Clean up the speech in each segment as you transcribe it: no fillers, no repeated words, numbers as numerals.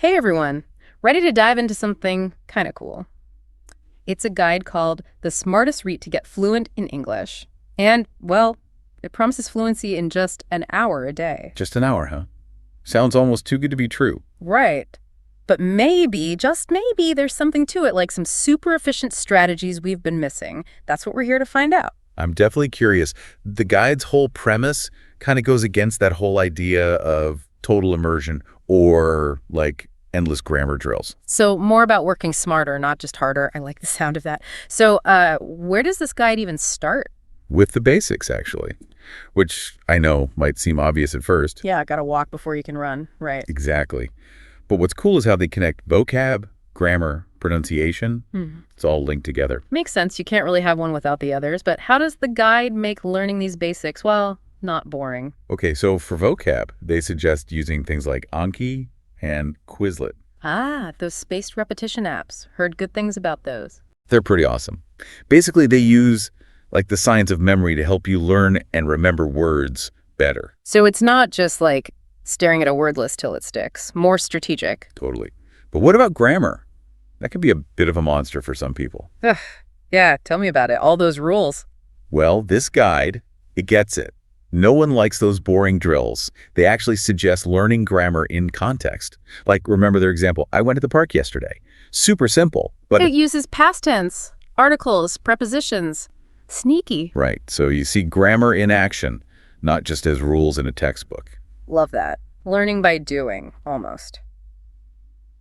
Hey everyone, ready to dive into something kind of cool. It's a guide called The Smartest Read to Get Fluent in English. And, well, it promises fluency in just an hour a day. Just an hour, huh? Sounds almost too good to be true. Right. But maybe, just maybe, there's something to it, like some super efficient strategies we've been missing. That's what we're here to find out. I'm definitely curious. The guide's whole premise kind of goes against that whole idea of total immersion or like endless grammar drills. So more about working smarter, not just harder. I like the sound of that. So where does this guide even start? With the basics, actually, which I know might seem obvious at first. Yeah, gotta walk before you can run, right? Exactly. But what's cool is how they connect vocab, grammar, pronunciation. It's all linked together. Makes sense. You can't really have one without the others. But how does the guide make learning these basics, well, not boring? Okay, so for vocab, they suggest using things like Anki and Quizlet. Ah, those spaced repetition apps. Heard good things about those. They're pretty awesome. Basically, they use like the science of memory to help you learn and remember words better. So it's not just like staring at a word list till it sticks. More strategic. Totally. But what about grammar? That can be a bit of a monster for some people. Ugh, yeah, tell me about it. All those rules. Well, this guide, it gets it. No one likes those boring drills. They actually suggest learning grammar in context. Like, remember their example, I went to the park yesterday. Super simple, but It uses past tense, articles, prepositions. Sneaky. right. So you see grammar in action, not just as rules in a textbook. Love that. Learning by doing, almost.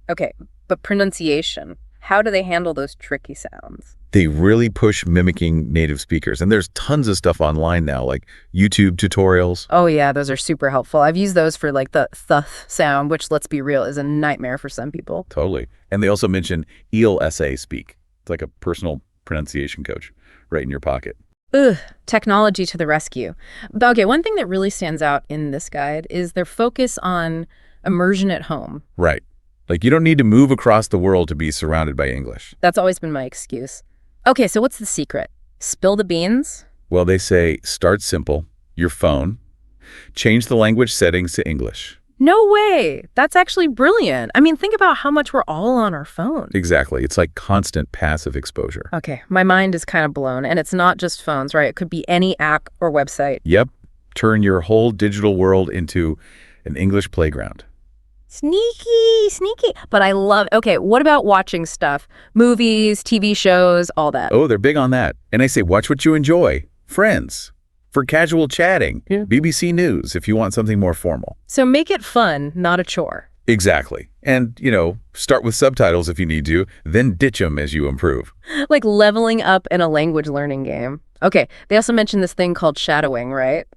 Okay, but pronunciation. How do they handle those tricky sounds? They really push mimicking native speakers. And there's tons of stuff online now, like YouTube tutorials. Oh yeah, those are super helpful. I've used those for like the th sound, which, let's be real, is a nightmare for some people. Totally. And they also mention ELSA Speak. It's like a personal pronunciation coach right in your pocket. Ugh, technology to the rescue. But okay, one thing that really stands out in this guide is their focus on immersion at home. Right. Like you don't need to move across the world to be surrounded by English. That's always been my excuse. Okay, so what's the secret? Spill the beans? Well, they say start simple, your phone, change the language settings to English. No way! That's actually brilliant. I mean, think about how much we're all on our phone. Exactly. It's like constant passive exposure. Okay, my mind is kind of blown, and it's not just phones, right? It could be any app or website. Yep. Turn your whole digital world into an English playground. Sneaky, sneaky. But I love, okay, what about watching stuff? Movies, TV shows, all that. Oh, they're big on that. And I say, watch what you enjoy. Friends. For casual chatting. Yeah. BBC News if you want something more formal. So make it fun, not a chore. Exactly. And, start with subtitles if you need to, then ditch them as you improve. Like leveling up in a language learning game. Okay, they also mentioned this thing called shadowing, right?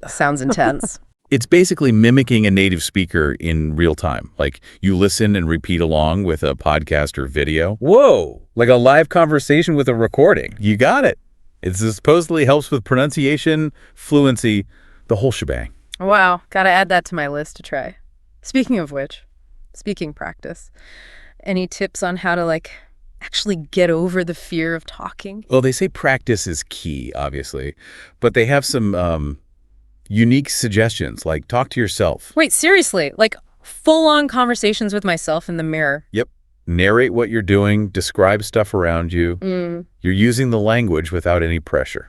Sounds intense. It's basically mimicking a native speaker in real time. Like you listen and repeat along with a podcast or video. Whoa! Like a live conversation with a recording. You got it. It supposedly helps with pronunciation, fluency, the whole shebang. Wow, gotta add that to my list to try. Speaking of which, speaking practice, any tips on how to actually get over the fear of talking? Well, they say practice is key, obviously, but they have some unique suggestions, like talk to yourself. Wait, seriously? Like full-on conversations with myself in the mirror? Yep. Narrate what you're doing, describe stuff around you. You're using the language without any pressure.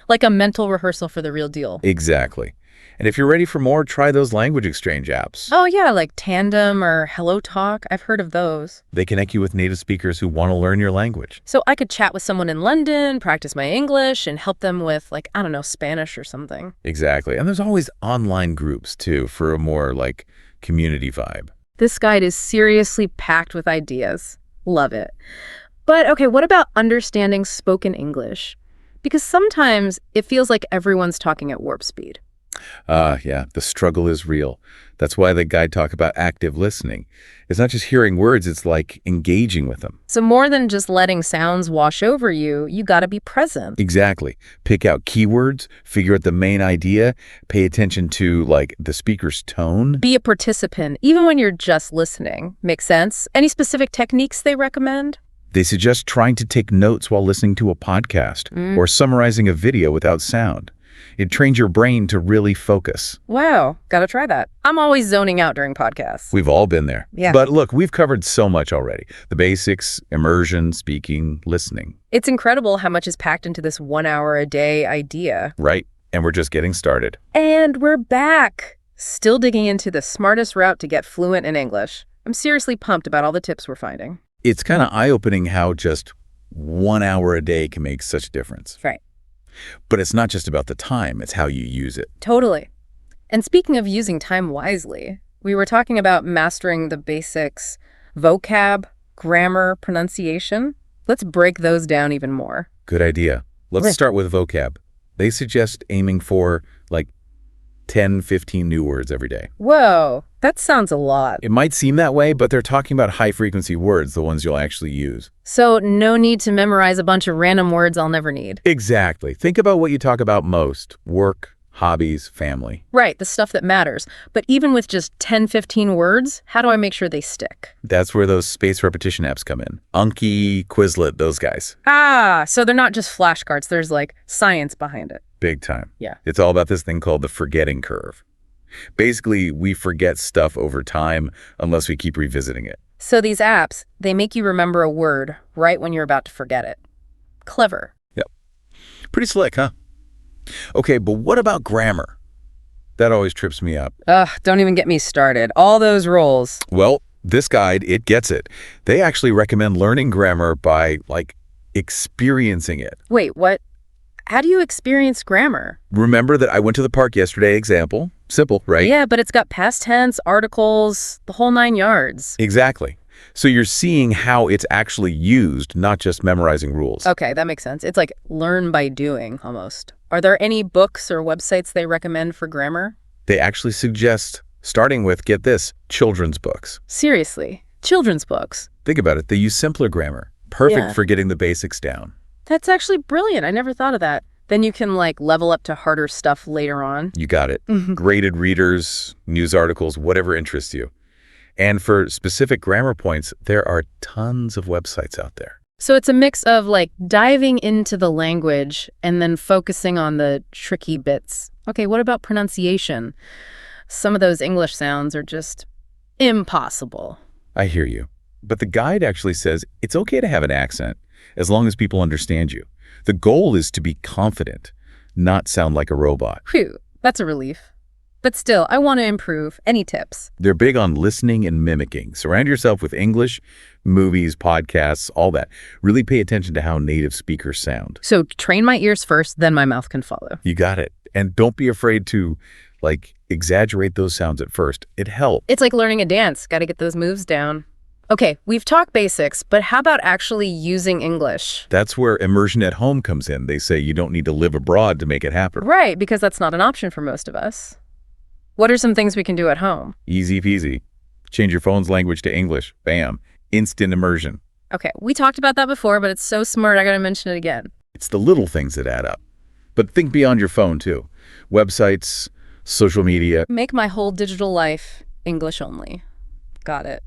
Like a mental rehearsal for the real deal. Exactly. And if you're ready for more, try those language exchange apps. Oh yeah, like Tandem or Hello Talk. I've heard of those. They connect you with native speakers who want to learn your language. So I could chat with someone in London, practice my English, and help them with, I don't know, Spanish or something. Exactly. And there's always online groups, too, for a more, community vibe. This guide is seriously packed with ideas. Love it. But okay, what about understanding spoken English? Because sometimes it feels like everyone's talking at warp speed. Yeah, the struggle is real. That's why the guide talk about active listening. It's not just hearing words, it's like engaging with them. So more than just letting sounds wash over you, you gotta be present. Exactly. Pick out keywords, figure out the main idea, pay attention to, the speaker's tone. Be a participant, even when you're just listening. Make sense? Any specific techniques they recommend? They suggest trying to take notes while listening to a podcast or summarizing a video without sound. It trains your brain to really focus. Wow, gotta try that. I'm always zoning out during podcasts. We've all been there. Yeah. But look, we've covered so much already. The basics, immersion, speaking, listening. It's incredible how much is packed into this 1 hour a day idea. Right. And we're just getting started. And we're back! Still digging into the smartest route to get fluent in English. I'm seriously pumped about all the tips we're finding. It's kind of eye-opening how just 1 hour a day can make such a difference. Right. But it's not just about the time, it's how you use it. Totally. And speaking of using time wisely, we were talking about mastering the basics, vocab, grammar, pronunciation. Let's break those down even more. Good idea. Let's Right. start with vocab. They suggest aiming for like 10, 15 new words every day. Whoa, that sounds a lot. It might seem that way, but they're talking about high-frequency words, the ones you'll actually use. So no need to memorize a bunch of random words I'll never need. Exactly. Think about what you talk about most: work, hobbies, family. Right, the stuff that matters. But even with just 10, 15 words, how do I make sure they stick? That's where those spaced repetition apps come in. Anki, Quizlet, those guys. So they're not just flashcards, there's like science behind it. Big time. Yeah. It's all about this thing called the forgetting curve. Basically, we forget stuff over time unless we keep revisiting it. So these apps, they make you remember a word right when you're about to forget it. Clever. Yep. Pretty slick, huh? Okay, but what about grammar? That always trips me up. Ugh, don't even get me started. All those roles. Well, this guide, it gets it. They actually recommend learning grammar by, like, experiencing it. Wait, what? How do you experience grammar? Remember that I went to the park yesterday example? Simple, right? Yeah, but it's got past tense, articles, the whole 9 yards. Exactly. So you're seeing how it's actually used, not just memorizing rules. Okay, that makes sense. It's like learn by doing, almost. Are there any books or websites they recommend for grammar? They actually suggest, starting with, get this, children's books. Seriously, children's books. Think about it. They use simpler grammar. Perfect Yeah. for getting the basics down. That's actually brilliant. I never thought of that. Then you can like level up to harder stuff later on. You got it. Graded readers, news articles, whatever interests you. And for specific grammar points, there are tons of websites out there. So it's a mix of like diving into the language and then focusing on the tricky bits. Okay, what about pronunciation? Some of those English sounds are just impossible. I hear you. But the guide actually says it's okay to have an accent as long as people understand you. The goal is to be confident, not sound like a robot. Phew, that's a relief. But still, I want to improve. Any tips? They're big on listening and mimicking. Surround yourself with English, movies, podcasts, all that. Really pay attention to how native speakers sound. So train my ears first, then my mouth can follow. You got it. And don't be afraid to, like, exaggerate those sounds at first. It helps. It's like learning a dance. Got to get those moves down. Okay, we've talked basics, but how about actually using English? That's where immersion at home comes in. They say you don't need to live abroad to make it happen. Right, because that's not an option for most of us. What are some things we can do at home? Easy peasy. Change your phone's language to English. Bam. Instant immersion. Okay, we talked about that before, but it's so smart I gotta mention it again. It's the little things that add up. But think beyond your phone, too. Websites, social media. Make my whole digital life English only. Got it.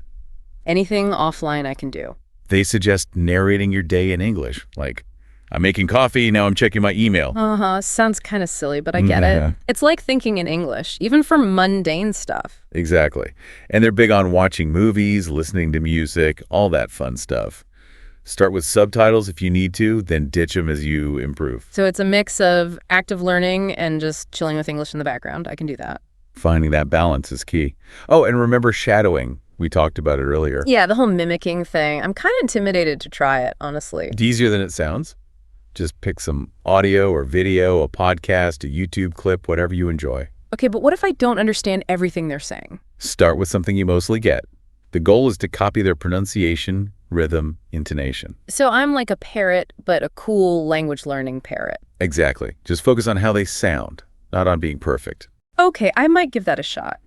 Anything offline I can do. They suggest narrating your day in English. Like, I'm making coffee, now I'm checking my email. Sounds kind of silly, but I get Yeah. it. It's like thinking in English, even for mundane stuff. Exactly. And they're big on watching movies, listening to music, all that fun stuff. Start with subtitles if you need to, then ditch them as you improve. So it's a mix of active learning and just chilling with English in the background. I can do that. Finding that balance is key. Oh, and remember shadowing. We talked about it earlier. Yeah, the whole mimicking thing. I'm kind of intimidated to try it, honestly. It's easier than it sounds. Just pick some audio or video, a podcast, a YouTube clip, whatever you enjoy. Okay, but what if I don't understand everything they're saying? Start with something you mostly get. The goal is to copy their pronunciation, rhythm, intonation. So I'm like a parrot, but a cool language learning parrot. Exactly. Just focus on how they sound, not on being perfect. Okay, I might give that a shot.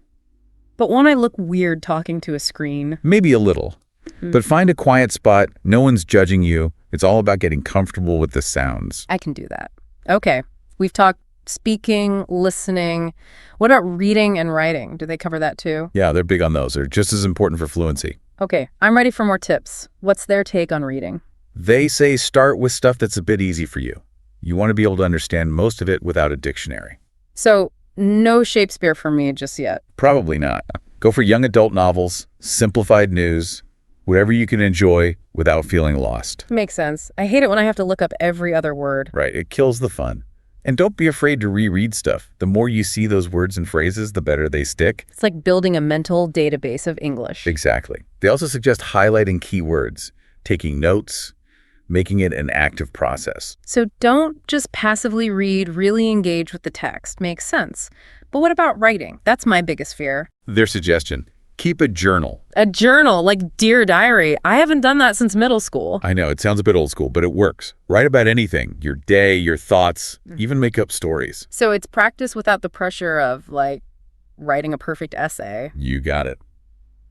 But won't I look weird talking to a screen? Maybe a little. But find a quiet spot. No one's judging you. It's all about getting comfortable with the sounds. I can do that. Okay, we've talked speaking, listening. What about reading and writing? Do they cover that too? Yeah, they're big on those. They're just as important for fluency. Okay, I'm ready for more tips. What's their take on reading? They say start with stuff that's a bit easy for you. You want to be able to understand most of it without a dictionary. So no Shakespeare for me just yet. Probably not. Go for young adult novels, simplified news, whatever you can enjoy without feeling lost. Makes sense. I hate it when I have to look up every other word. Right, it kills the fun. And don't be afraid to reread stuff. The more you see those words and phrases, the better they stick. It's like building a mental database of English. Exactly. They also suggest highlighting key words, taking notes, making it an active process. So don't just passively read, really engage with the text. Makes sense. But what about writing? That's my biggest fear. Their suggestion, keep a journal. A journal, like Dear Diary. I haven't done that since middle school. I know, it sounds a bit old school, but it works. Write about anything, your day, your thoughts, even make up stories. So it's practice without the pressure of, like, writing a perfect essay. You got it.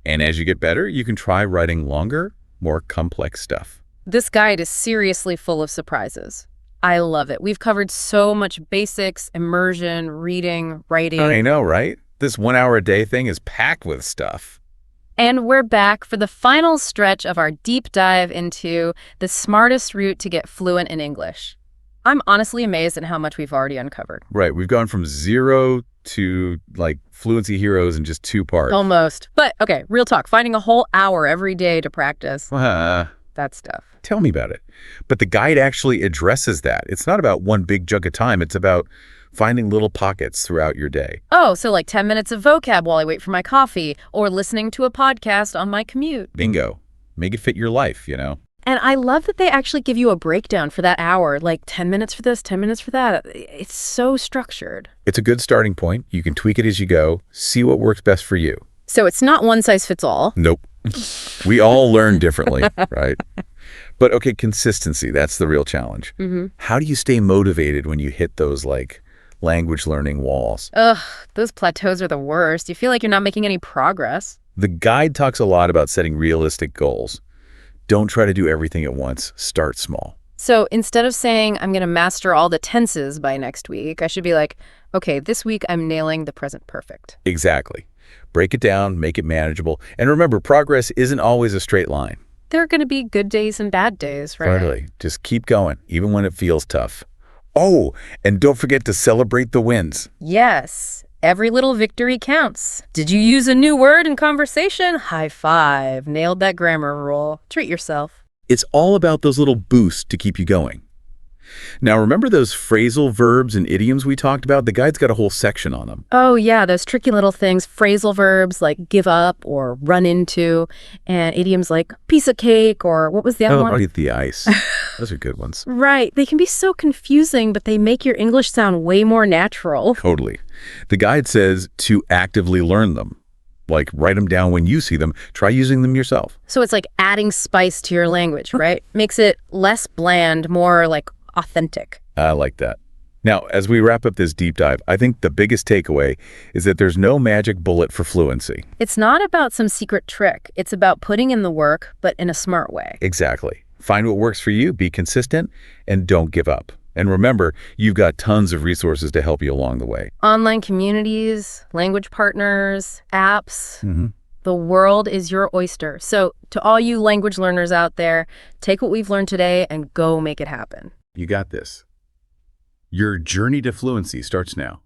And as you get better, you can try writing longer, more complex stuff. This guide is seriously full of surprises. I love it. We've covered so much basics, immersion, reading, writing. I know, right? This 1 hour a day thing is packed with stuff. And we're back for the final stretch of our deep dive into the smartest route to get fluent in English. I'm honestly amazed at how much we've already uncovered. Right, we've gone from 0 to, like, fluency heroes in just 2 parts. Almost. But, okay, real talk. Finding a whole hour every day to practice. That stuff. Tell me about it. But the guide actually addresses that. It's not about one big chunk of time. It's about finding little pockets throughout your day. Oh, so like 10 minutes of vocab while I wait for my coffee, or listening to a podcast on my commute. Bingo. Make it fit your life, you know? And I love that they actually give you a breakdown for that hour, like 10 minutes for this, 10 minutes for that. It's so structured. It's a good starting point. You can tweak it as you go, see what works best for you. So it's not one size fits all. Nope. We all learn differently, right? But okay, consistency, that's the real challenge. How do you stay motivated when you hit those, like, language learning walls? Ugh, those plateaus are the worst. You feel like you're not making any progress. The guide talks a lot about setting realistic goals. Don't try to do everything at once. Start small. So instead of saying, I'm going to master all the tenses by next week, I should be like, okay, this week I'm nailing the present perfect. Exactly. Break it down, make it manageable. And remember, progress isn't always a straight line. There are going to be good days and bad days, right? Totally. Just keep going, even when it feels tough. Oh, and don't forget to celebrate the wins. Yes. Every little victory counts. Did you use a new word in conversation? High five. Nailed that grammar rule. Treat yourself. It's all about those little boosts to keep you going. Now, remember those phrasal verbs and idioms we talked about? The guide's got a whole section on them. Oh, yeah, those tricky little things. Phrasal verbs like give up or run into, and idioms like piece of cake or what was the other one? Oh, eat the ice. Those are good ones. Right. They can be so confusing, but they make your English sound way more natural. Totally. The guide says to actively learn them. Like, write them down when you see them. Try using them yourself. So it's like adding spice to your language, right? Makes it less bland, more like authentic. I like that. Now, as we wrap up this deep dive, I think the biggest takeaway is that there's no magic bullet for fluency. It's not about some secret trick. It's about putting in the work, but in a smart way. Exactly. Find what works for you, be consistent, and don't give up. And remember, you've got tons of resources to help you along the way. Online communities, language partners, apps. The world is your oyster. So to all you language learners out there, take what we've learned today and go make it happen. You got this. Your journey to fluency starts now.